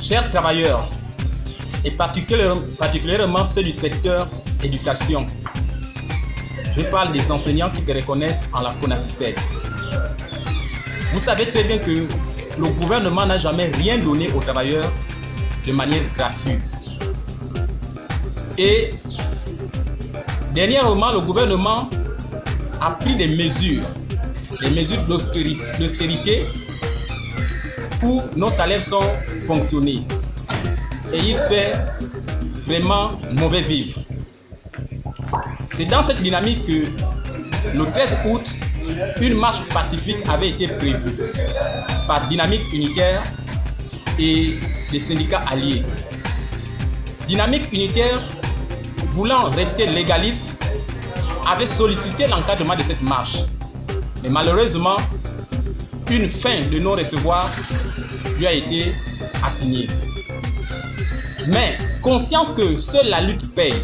Chers travailleurs, et particulièrement ceux du secteur éducation, je parle des enseignants qui se reconnaissent en la CONACYSEG. Vous savez très bien que le gouvernement n'a jamais rien donné aux travailleurs de manière gracieuse. Et dernièrement, le gouvernement a pris des mesures d'austérité où nos salaires sont ponctionnés. Et il fait vraiment mauvais vivre. C'est dans cette dynamique que le 13 août, une marche pacifique avait été prévue par Dynamique Unitaire et les syndicats alliés. Dynamique Unitaire, voulant rester légaliste, avait sollicité l'encadrement de cette marche. Mais malheureusement, une fin de non-recevoir lui a été assignée. Mais conscient que seule la lutte paye,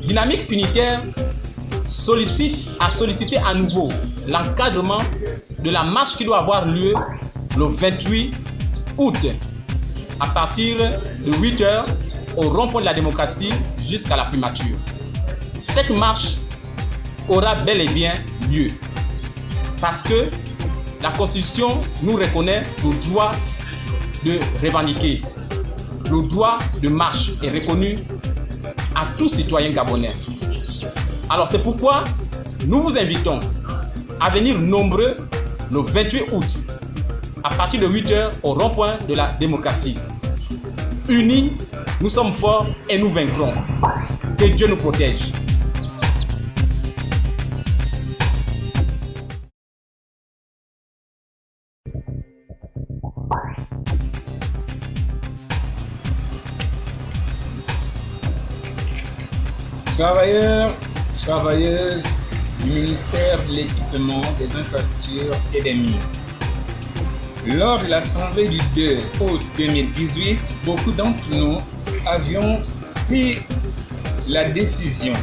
Dynamique Unitaire a sollicité à nouveau l'encadrement de la marche qui doit avoir lieu le 28 août à partir de 8 h au rond-point de la démocratie jusqu'à la primature. Cette marche aura bel et bien lieu parce que la Constitution nous reconnaît le droit de revendiquer. Le droit de marche est reconnu à tous citoyens gabonais. Alors c'est pourquoi nous vous invitons à venir nombreux le 28 août à partir de 8 h au rond-point de la démocratie. Unis, nous sommes forts et nous vaincrons. Que Dieu nous protège. Travailleurs, travailleuses du ministère de l'Équipement, des Infrastructures et des Mines. Lors de l'Assemblée du 2 août 2018, beaucoup d'entre nous avions pris la décision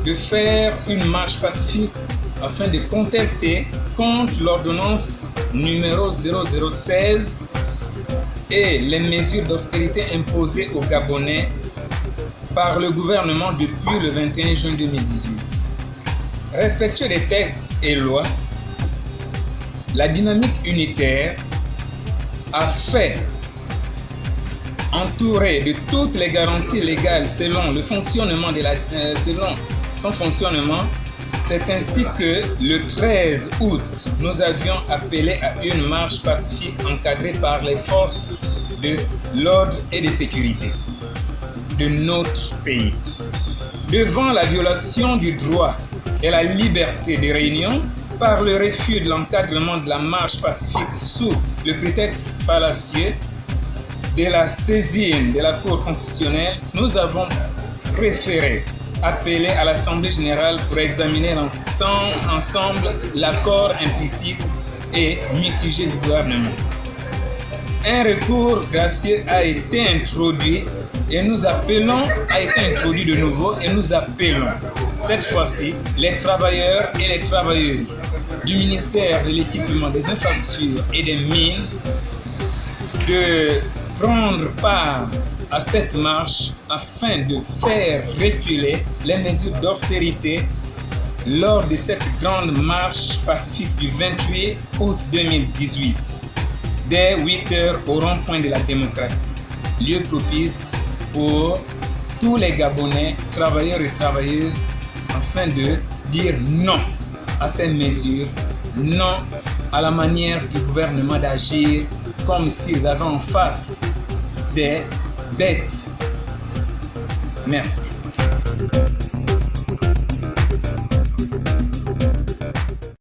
de faire une marche pacifique afin de contester contre l'ordonnance numéro 0016 et les mesures d'austérité imposées aux Gabonais par le gouvernement depuis le 21 juin 2018. Respectueux des textes et lois, la Dynamique Unitaire a fait, entouré de toutes les garanties légales selon son fonctionnement, c'est ainsi que le 13 août, nous avions appelé à une marche pacifique encadrée par les forces de l'ordre et de sécurité de notre pays. Devant la violation du droit et la liberté de réunion par le refus de l'encadrement de la marche pacifique sous le prétexte fallacieux de la saisine de la Cour constitutionnelle, nous avons préféré appeler à l'Assemblée générale pour examiner ensemble l'accord implicite et mitigé du gouvernement. Un recours gracieux a été introduit et nous appelons, de nouveau et nous appelons cette fois-ci les travailleurs et les travailleuses du ministère de l'Équipement, des Infrastructures et des Mines de prendre part à cette marche afin de faire reculer les mesures d'austérité lors de cette grande marche pacifique du 28 août 2018. Dès 8 h au rond-point de la démocratie, lieu propice pour tous les Gabonais, travailleurs et travailleuses, afin de dire non à ces mesures, non à la manière du gouvernement d'agir comme s'ils avaient en face des bêtes. Merci.